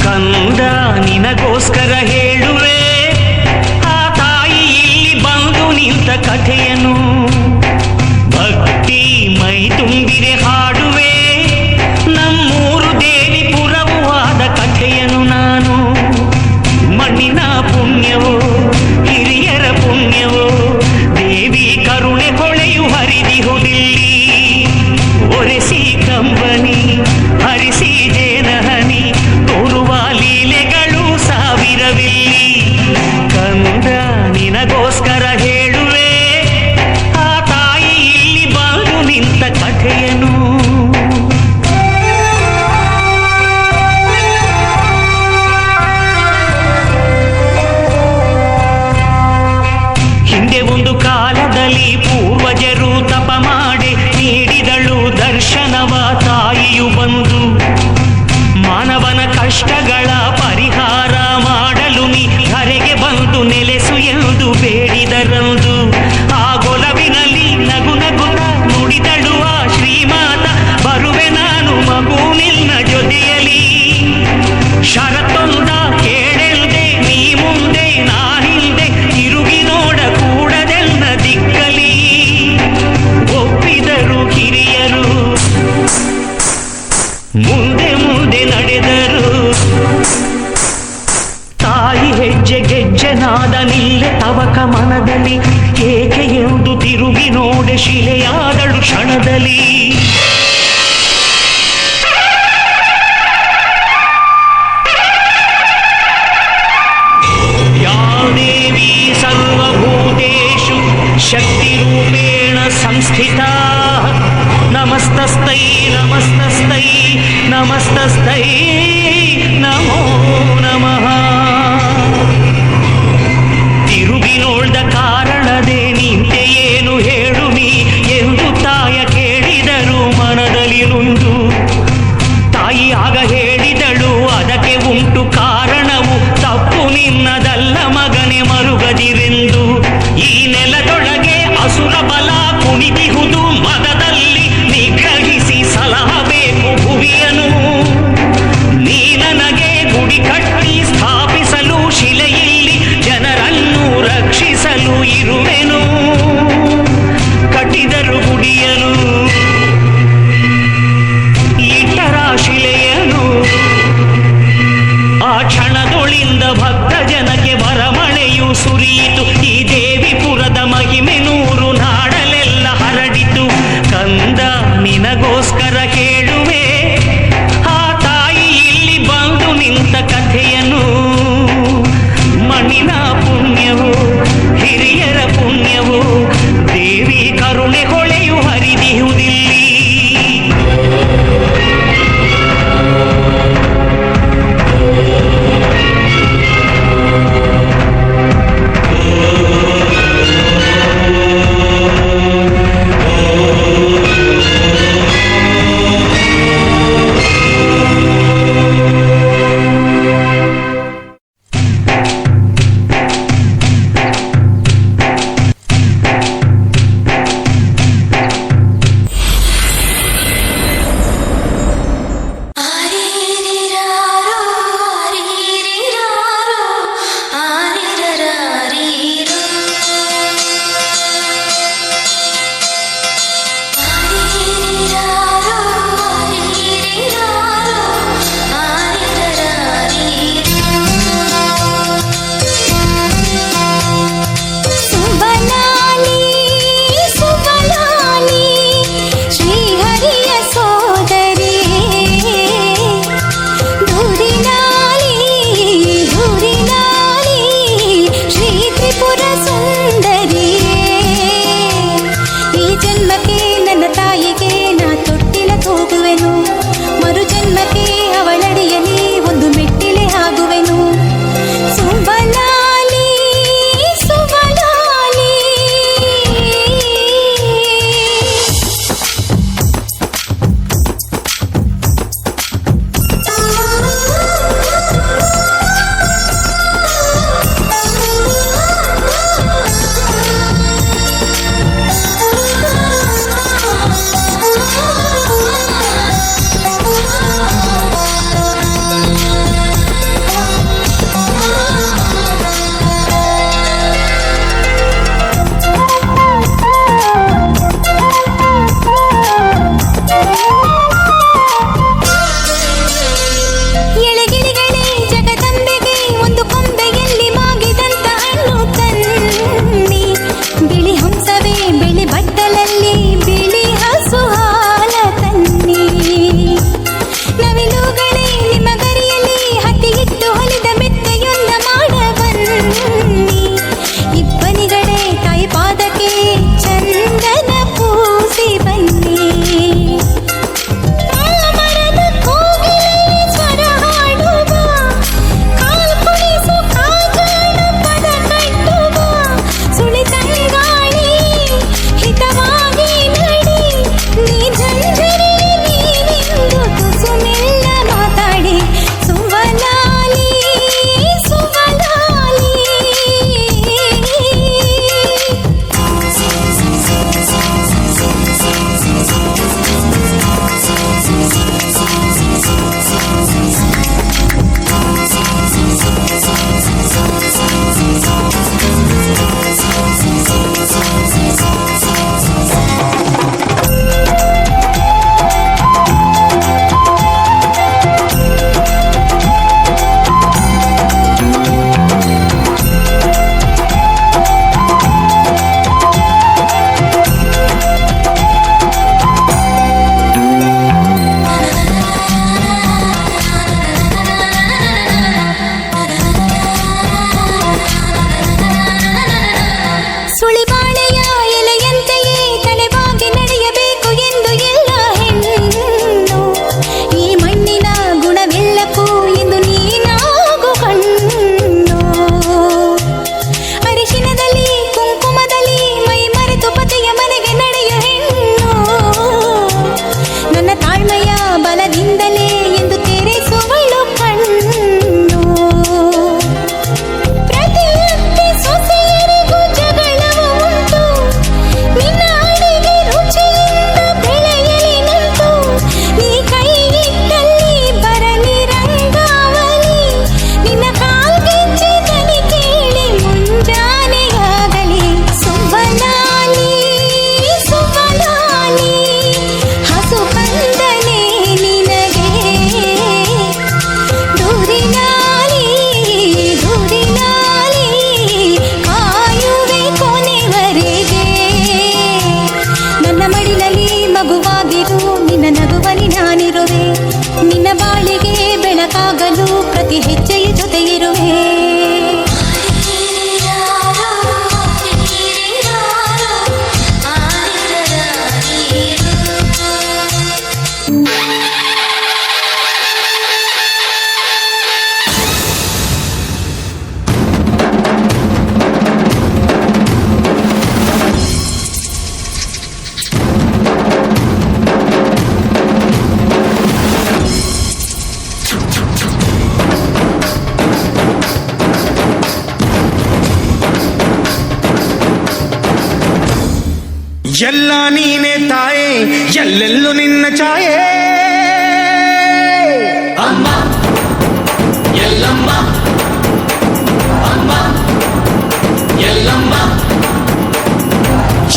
ಕಂದ ನಿನಗೋಸ್ಕರ ಹೇಳುವೆ, ಆ ತಾಯಿ ಇಲ್ಲಿ ಬಂದು ನಿಂತ ಕಥೆಯನು. ಭಕ್ತಿ ಮೈ ತುಂಬಿರೆ ಹಾಡುವೆ, ನಮ್ಮೂರು ದೇವಿ ಪುರವೂ ಆದ ಕಥೆಯನು ನಾನು. ಮಣ್ಣಿನ ಪುಣ್ಯವೋ ಹಿರಿಯರ ಪುಣ್ಯವೋ, ದೇವಿ ಕರುಣೆ ಹೊಳೆಯು ಹರಿದಿಹುದಿಲ್ಲಿ. ಒರೆಸಿ ಕಂಬನಿ ಹರಿಸಿ ಜೇನಹನಿ, ತೋರುವ ಲೀಲೆಗಳು ಸಾವಿರವಿಲ್ಲಿ. ಕಂದ ನಿನಗೋಸ್ಕರ ಹೇಳುವೆ, ಆ ತಾಯಿ ಇಲ್ಲಿ ಬಂದು ನಿಂತ ಕಥೆಯನು. ಹಿಂದೆ ಒಂದು ಕಾಲದಲ್ಲಿ ಪೂರ್ವಜರು ತಪ ಮಾಡಿ ನೀಡಿದಳು ದರ್ಶನವ ತಾಯಿಯು ಬಂದು. ಮಾನವನ ಕಷ್ಟಗಳ ಪರಿಹಾರ ಮಾಡಲು ನೀ ಧರೆಗೆ ಬಂದು ನೆಲೆಸು ಎಂದು ಬೇಡಿದರಂದು. ಆ ಗೊಲವಿನಲ್ಲಿ ನಗು ನಗುತ್ತ ನುಡಿದಳು ಆ ಶ್ರೀಮಾತ, ಬರುವೆ ನಾನು ಮಗು ನಿನ್ನ ಜೊತೆಯಲಿ. ಷರತ್ತೊಂದ ಕೇಳೆಲ್ದೆ ನೀ ಮುಂದೆ ನಾ ಹಿಂದೆ, ತಿರುಗಿ ನೋಡ ಕೂಡದೆಲ್ಲ ದಿಕ್ಕಲಿ. ಒಪ್ಪಿದರು ಹಿರಿಯರು, ಮುಂದೆ ಮುಂದೆ ನಡೆದರು. ತಾಯಿ ಹೆಜ್ಜೆ ಗೆಜ್ಜೆನಾದ ನಿಲ್ಲೆ ತವಕ ಮನದಲ್ಲಿ, ಏಕೆ ಎಂದು ತಿರುಗಿ ನೋಡೆ ಶಿಲೆಯಾದಳು ಕ್ಷಣದಲ್ಲಿ. ಯಾ ದೇವಿ ಸರ್ವಭೂತೇಷು ಶಕ್ತಿರೂಪೇಣ ಸಂಸ್ಥಿತಾ, ನಮಸ್ತಸ್ತೈ ನಮಸ್ತಸ್ತೈ ನಮಸ್ತಸ್ತೈ ನಮೋ ನಮಃ. ತಿರುಗಿ ನೋಡ್ದ ಕಾರಣದೇ ನಿಂತೆ ಏನು ಹೇಳು ನೀ ಎಂದು ತಾಯ ಕೇಳಿದರು ಮನದಲ್ಲಿ ನುಂದು. ತಾಯಿ ಆಗ ಹೇಳಿದಳು, ಅದಕ್ಕೆ ಉಂಟು ಕಾರಣವು, ತಪ್ಪು ನಿನ್ನದಲ್ಲ ಮಗನೆ ಮರುಗದಿರೆಂದು. ಈ ನೆಲದೊಳಗೆ ಅಸುರ ಬಲ ಕುಣಿತಿಹುದು, ಮದದಲ್ಲಿ ನಿಗ್ರಹಿಸಿ ಸಲಹಬೇಕು ಭುವಿಯನು. ನೀ ನನಗೆ ಗುಡಿ ಕಟ್ಟಿ ಸ್ಥಾಪಿಸಲು ಶಿಲೆಯಲ್ಲಿ ಜನರನ್ನು ರಕ್ಷಿಸಲು ಇರುವೆನು. ಕಟ್ಟಿದರು ಗುಡಿಯನು, ಇಟ್ಟರ ಶಿಲೆಯನು. ಆ ಕ್ಷಣದೊಳಿಂದ ಭಕ್ತ ಜನಕ್ಕೆ ವರಮಳೆಯು ಸುರಿಯಿತು. ಈ ದೇವಿಪುರದ ಮಹಿಮೆ ನೂರು ನಾಡಲೆಲ್ಲ ಹರಡಿತು. ಎಲ್ಲ ನೀನೆ ತಾಯೇ ಎಲ್ಲೆಲ್ಲೂ ನಿನ್ನ ಛಾಯೆ ಅಮ್ಮ ಎಲ್ಲಮ್ಮ ಅಮ್ಮ ಎಲ್ಲಮ್ಮ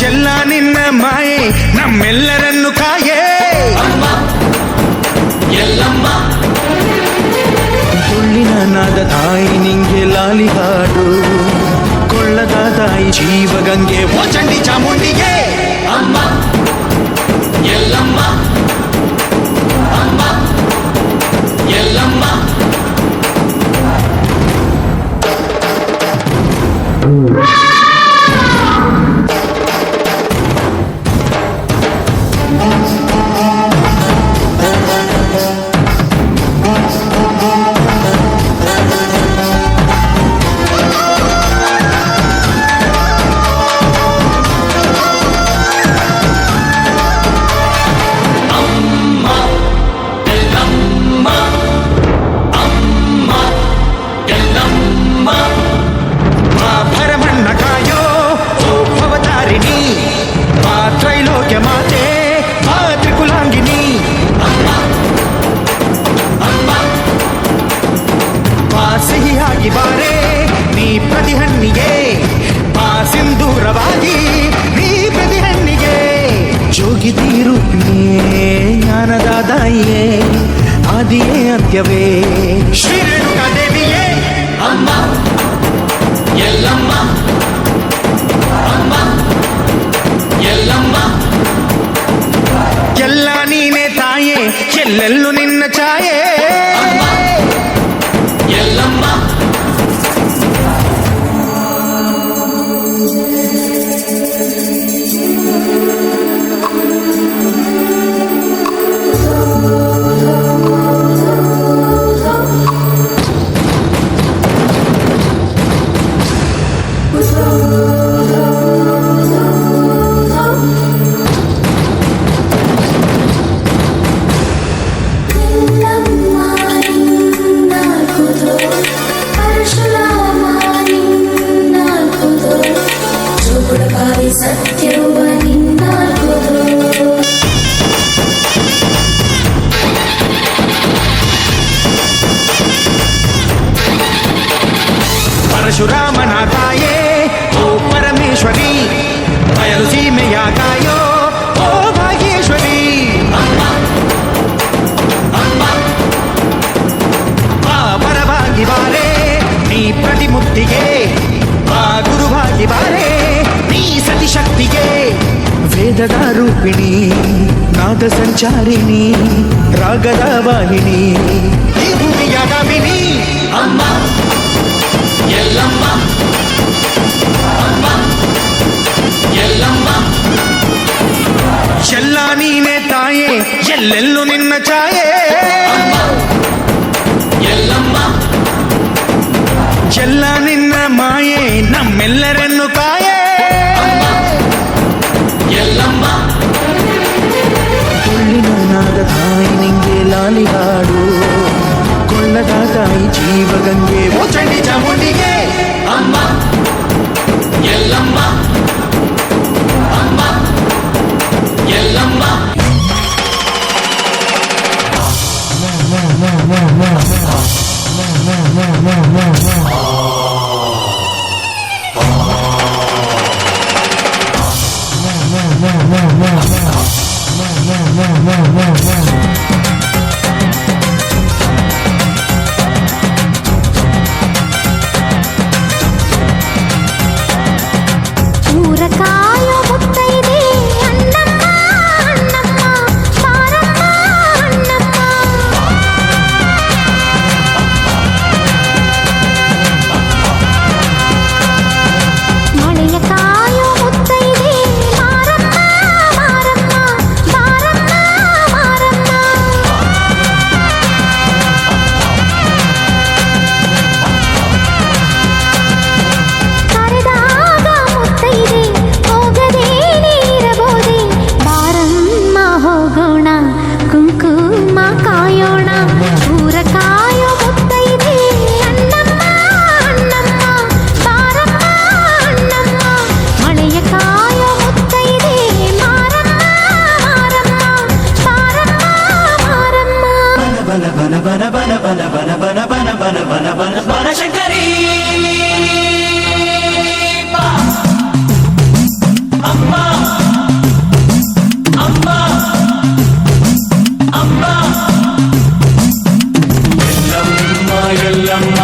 ಎಲ್ಲ ನಿನ್ನ ಮಾಯೆ ನಮ್ಮೆಲ್ಲರನ್ನು ಕಾಯೇ ಅಮ್ಮ ಎಲ್ಲಮ್ಮ ತುಳ್ಳಿನ ನಾದ ತಾಯಿ ನಿಂಗೆ ಲಾಲಿ ಹಾಡು ಕೊಳ್ಳದ ತಾಯಿ ಜೀವಗಂಗೆ ಓ ಚಂಡಿ ಚಾಮುಂಡಿಗೆ ಅಮ್ಮ ಎಲ್ಲಮ್ಮ ಅಮ್ಮ ಎಲ್ಲಮ್ಮ ಭರಮಣ್ಣ ಕಾಯೋ ಓ ಭವತಾರಿಣಿ ಆ ತ್ರೈಲೋಕ್ಯ ಮಾತೆ ಆ ತ್ರಿಕುಲಾಂಗಿನಿ ಬಾ ಸಿಹಿಯಾಗಿ ಬಾರೆ ನೀ ಪ್ರತಿಹಣ್ಣಿಗೆ ಬಾ ಸಿಂಧೂರವಾಗಿ ನೀ ಪ್ರತಿಹಣ್ಣಿಗೆ ಜೋಗಿದೀರು ಜ್ಞಾನದ ದಾಯಿಯೇ ಆದಿಯೇ ಅಂತ್ಯವೇ ಶ್ರೀ ರೇಣುಕಾ ದೇವಿಯೇ ಅಮ್ಮ ಎಲ್ಲಮ್ಮ ಅಮ್ಮ ಎಲ್ಲಮ್ಮ ಎಲ್ಲ ನೀನೆ ತಾಯೇ ಎಲ್ಲೆಲ್ಲೂ ನಿನ್ನ ಛಾಯೆ ಅಮ್ಮ ಎಲ್ಲಮ್ಮ ಸತ್ಯವ ನಿನ್ನಾಗುವುದು ಪರಶುರಾಮನ ತಾಯೇ ಓ ಪರಮೇಶ್ವರಿ ಬಯಲು ಸೀಮೆಯ ಕಾಯೋ ಓ ಭಾಗ್ಯೇಶ್ವರಿ ಬಾ ಪರವಾಗಿ ಬಾರೆ ನೀ ಪ್ರತಿಮುಕ್ತಿಗೆ ಬಾ ಗುರುವಾಗಿ ಬಾರೆ ನೀ ಸತಿಶಕ್ತಿಗೆ ವೇದದ ರೂಪಿಣಿ ನಾದ ಸಂಚಾರಿಣಿ ರಾಗದ ವಾಹಿನಿ ಈ ಭೂಮಿಯ ಗಾಮಿನಿ ಅಮ್ಮ ಎಲ್ಲಮ್ಮ ಅಮ್ಮ ಎಲ್ಲಮ್ಮ ಎಲ್ಲ ನೀನೆ ತಾಯೇ ಎಲ್ಲೆಲ್ಲೂ ನಿನ್ನ ಛಾಯೆ ಅಮ್ಮ ಎಲ್ಲಮ್ಮ ಎಲ್ಲ ನಿನ್ನ ಮಾಯೆ ನಮ್ಮೆಲ್ಲರನ್ನು ಕಾಯೇ ಅಮ್ಮ ಎಲ್ಲಮ್ಮ ತುಳ್ಳಿನ ನಾದ ತಾಯಿ ನಿಂಗೆ ಲಾಲಿ ಹಾಡು ಕೊಳ್ಳದ ತಾಯಿ ಜೀವಗಂಗೆ ಓ ಚಂಡಿ ಚಾಮುಂಡಿಗೆ ಅಮ್ಮ ಎಲ್ಲಮ್ಮ ಅಮ್ಮ ಎಲ್ಲಮ್ಮ ಊರ ಕಾಯೋ ಮುತ್ತೈದೆ ಅಣ್ಣಮ್ಮ ಅಣ್ಣಮ್ಮ ಬಾರಮ್ಮ ಅಣ್ಣಮ್ಮ ಮಳೆಯ ಕಾಯೋ ಮುತ್ತೈದೆ ಮಾರಮ್ಮ ಮಾರಮ್ಮ ಬಾರಮ್ಮ ಮಾರಮ್ಮ ಕರೆದಾಗ ಮುತ್ತೈದೆ ಹೋಗ ಬನ ಬನ ಬನ ಬನ ಬನ ಬನ ಬನ ಬನ ಬನ ಬನ ಬನಶಂಕರಿ ಬಾ. ಅಮ್ಮ ಅಮ್ಮ ಅಮ್ಮ ಎಲ್ಲಮ್ಮ ಎಲ್ಲಮ್ಮ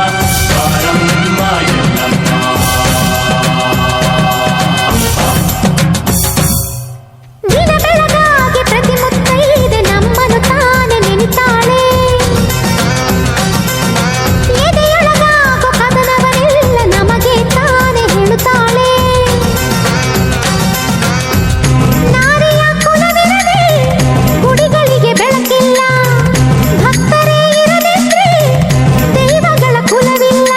ಬಾರಮ್ಮ ಎಲ್ಲಮ್ಮ. ದಿನ ಬೆಳಗಾಗಿ ಪ್ರತಿ ಮುತ್ತೈದೆ ನಮ್ಮನ್ನು ತಾನೆ ನೆನಿತಾಳೆ. ಎದೆಯೊಳಗಾಗೋ ಕದನವನೆಲ್ಲ ನಮಗೆ ತಾನೆ ಹೇಳುತ್ತಾಳೆ. ನಾರಿಯ ಕುಲವಿರದೆ ಗುಡಿಗಳಿಗೆ ಬೆಳಕಿಲ್ಲ, ಭಕ್ತರೇ ಇರದಿದ್ರೆ ದೈವಗಳ ಕುಲವಿಲ್ಲ.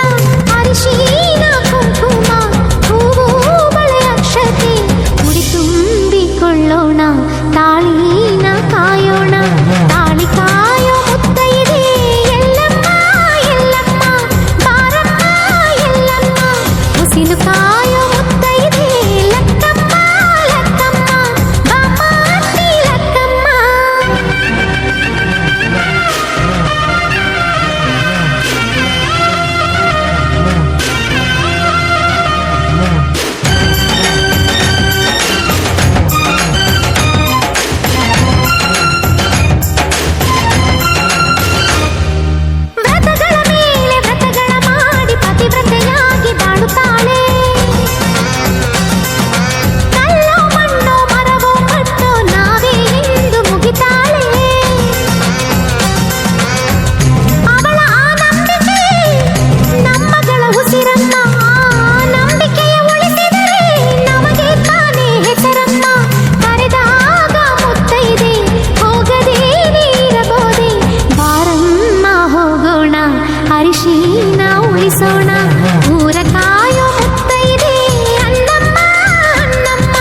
ಅರಿಶಿನ ಕುಂಕುಮ ಹೂವು ಬಳೆ ಅಕ್ಷತೆ ಮುಡಿ ತುಂಬಿಕೊಳ್ಳೋಣ, ತಾಳಿನ ಕಾಯೋಣ. ತಾಳಿ ಕಾಯೋ ಮುತ್ತೈದೆ ಎಲ್ಲಮ್ಮ ಎಲ್ಲಮ್ಮ ಬಾರಮ್ಮ ಎಲ್ಲಮ್ಮ. ಉಸಿಲು ಕಾಯೋ ಮುತ್ತೈದೆ ಲಕ್ಕಮ್ಮ ಲಕ್ಕಮ್ಮ ಬಾಮ ಅತ್ತಿ ಲಕ್ಕಮ್ಮ. ವ್ರತಗಳ ಮೇಲೆ ವ್ರತಗಳ ಮಾಡಿ ಪತಿವ್ರತೆಯಾಗಿ ಬಾಳುತ್ತಾಳೆ. ಕಲ್ಲೋ ಮಣ್ಣೋ ಮರವೋ ಕಟ್ಟೋ ನಾವೇ ಎಂದು ಮುಗಿತಾಳೆ. ಅವಳ ಆ ನಂಬಿಕೆ ನಮ್ಮಗಳ ಉಸಿರಮ್ಮ. ನಂಬಿಕೆಯ ಉಳಿಸಿದರೆ ನಮಗೆ ತಾನೇ ಹೆಸರಮ್ಮ. ಕರೆದಾಗ ಮುತ್ತೈದೆ ಹೋಗದೇ ನೀರಬೋದೆ, ಬಾರಮ್ಮ ಹೋಗೋಣ ಅರಿಶಿನ ಉಳಿಸೋಣ. ಊರ ಕಾಯೋ ಮುತ್ತೈದೆ ಅನ್ನಮ್ಮ ಅನ್ನಮ್ಮ.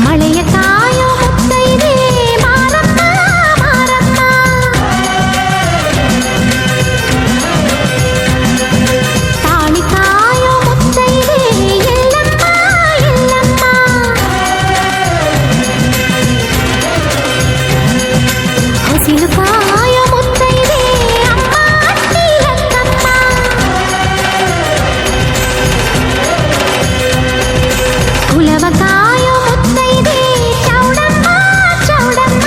ಮಳೆಯ ಕಾಯೋ ಮುತ್ತೈದೆ ಮಾರಮ್ಮ ಮಾರಮ್ಮ. ತಾಳಿ ಕಾಯೋ ಮುತ್ತೈದೆ ಎಲ್ಲಮ್ಮ ಎಲ್ಲಮ್ಮ. ಹಸಿಲು ಕಾಯೋ ಮುತ್ತೈದೆ ಅಮ್ಮ ಅತ್ತಿ ಲಕ್ಕಮ್ಮ. ಕುಲವ ಕಾಯೋ ಮುತ್ತೈದೆ ಚೌಡಮ್ಮ ಚೌಡಮ್ಮ.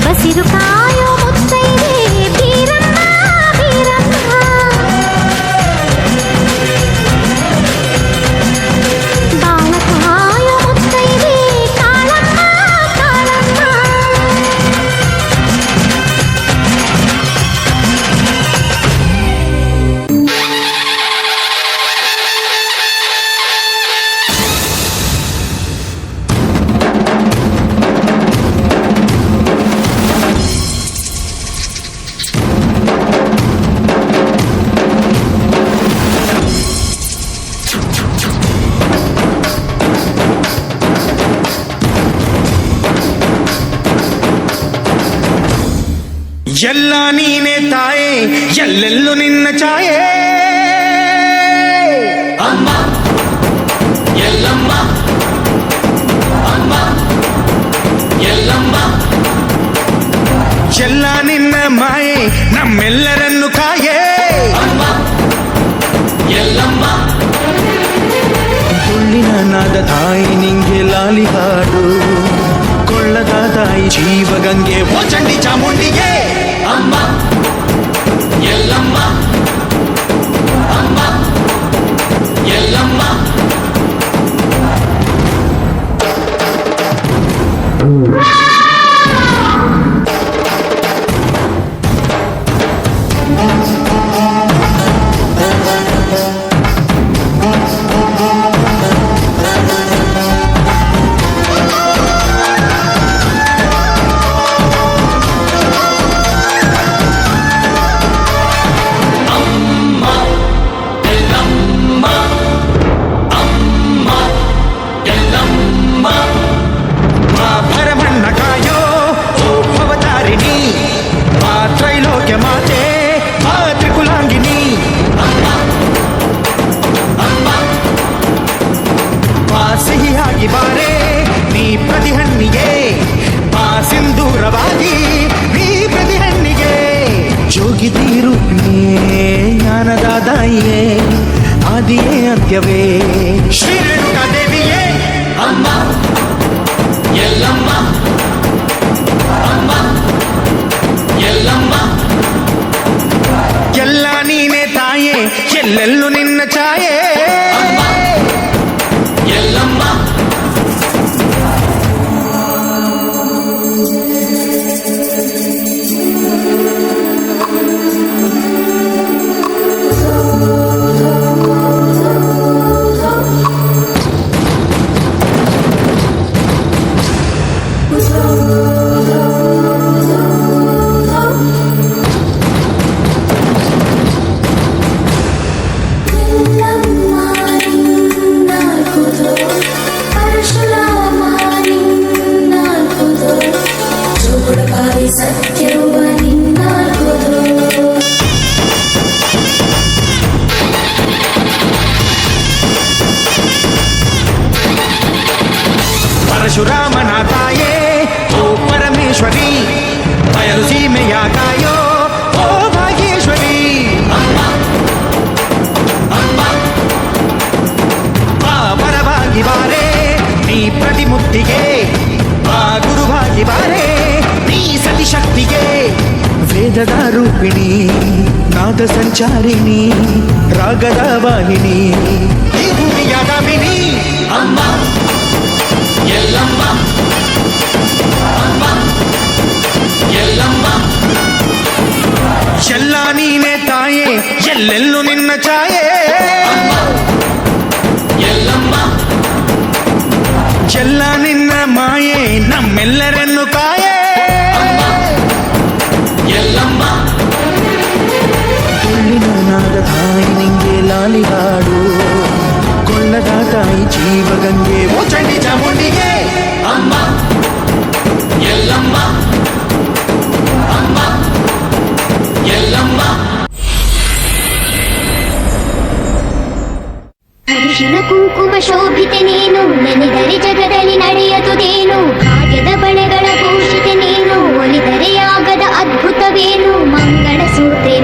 ಬಸಿರು ಕಾಯೋ ಮುತ್ತೈದೆ ಬೀರಮ್ಮ ಬೀರಮ್ಮ. ಬಾಳ ಕಾಯೋ ಮುತ್ತೈದೆ ಕಾಳಮ್ಮ ಕಾಳಮ್ಮ. ಎಲ್ಲ ನೀನೆ ತಾಯೇ, ಎಲ್ಲೆಲ್ಲೂ ನಿನ್ನ ಛಾಯೆ. ಅಮ್ಮ ಎಲ್ಲಮ್ಮ ಅಮ್ಮ ಎಲ್ಲಮ್ಮ. ಎಲ್ಲ ನಿನ್ನ ಮಾಯೆ ನಮ್ಮೆಲ್ಲರನ್ನು ಕಾಯೇ. ಅಮ್ಮ ಎಲ್ಲಮ್ಮ ತುಳ್ಳಿನ ನಾದ ತಾಯಿ ನಿಂಗೆ ಲಾಲಿ ಹಾಡು, ಕೊಳ್ಳದ ತಾಯಿ ಜೀವಗಂಗೆ ಓ ಚಂಡಿ ಚಾಮುಂಡಿಗೆ. ಅಮ್ಮ ಎಲ್ಲಮ್ಮ ಅಮ್ಮ ಎಲ್ಲಮ್ಮ. ಭಾಗ್ಯವೇ ಶ್ರೀ ರೇಣುಕಾ ದೇವಿಯೇ ಅಮ್ಮ ಎಲ್ಲಮ್ಮ ಅಮ್ಮ ಎಲ್ಲಮ್ಮ ಎಲ್ಲ ನೀನೇ ತಾಯೇ ಎಲ್ಲೆಲ್ಲೂ ನಿನ್ನ ಛಾಯೆ ಅಮ್ಮ ಎಲ್ಲಮ್ಮ ಪರಶುರಾಮನ ತಾಯೇ ಓ ಪರಮೇಶ್ವರಿ ಬಯಲು ಸೀಮೆಯ ತಾಯೋ ಓ ಭಾಗ್ಯೇಶ್ವರಿ ಬಾ ಪರವಾಗಿ ಬಾರೆ ನೀ ಪ್ರತಿಮುಕ್ತಿಗೆ ಬಾ ಗುರುವಾಗಿ ಬಾರೆ ನೀ ಸತಿಶಕ್ತಿಗೆ ವೇದದ ರೂಪಿಣಿ ನಾದ ಸಂಚಾರಿಣಿ ರಾಗದ ವಾಹಿನಿ ಈ ಭೂಮಿಯ ದಾಮಿನಿ ಅಮ್ಮ ಎಲ್ಲಮ್ಮ ಅಮ್ಮ ಎಲ್ಲಮ್ಮ ಎಲ್ಲ ನೀನೇ ತಾಯೇ ಎಲ್ಲೆಲ್ಲೂ ನಿನ್ನ ಛಾಯೆ ಅಮ್ಮ ಎಲ್ಲಮ್ಮ ಎಲ್ಲ ನಿನ್ನ ಮಾಯೆ ನಮ್ಮೆಲ್ಲರನ್ನು ಕಾಯೆ ಅಮ್ಮ ಎಲ್ಲಮ್ಮ ಕೊಳ್ಳಿನಾದ ತಾಯಿ ನಿಂಗೆ ಲಾಲಿ ಹಾಡು ಕೊಳ್ಳದ ತಾಯಿ ಜೀವಗಂಗೆ ಓ ಚಂಡಿ ಚಾಮುಂಡಿಗೆ ಅಮ್ಮ ಎಲ್ಲಮ್ಮ ಅಮ್ಮ ಎಲ್ಲಮ್ಮ ಅರಿಶಿನ ಕುಂಕುಮ ಶೋಭಿತೆ ನೀನು ನೆನೆದರೆ ಜಗದಲ್ಲಿ ನಡೆಯದುದೇನು ಭಾಗ್ಯದ ಬಳೆಗಳ ಭೂಷಿತೆ ನೀನು ಒಲಿದರೆ ಆಗದ ಅದ್ಭುತವೇನು ಮಂಗಳ ಸೂತ್ರೆ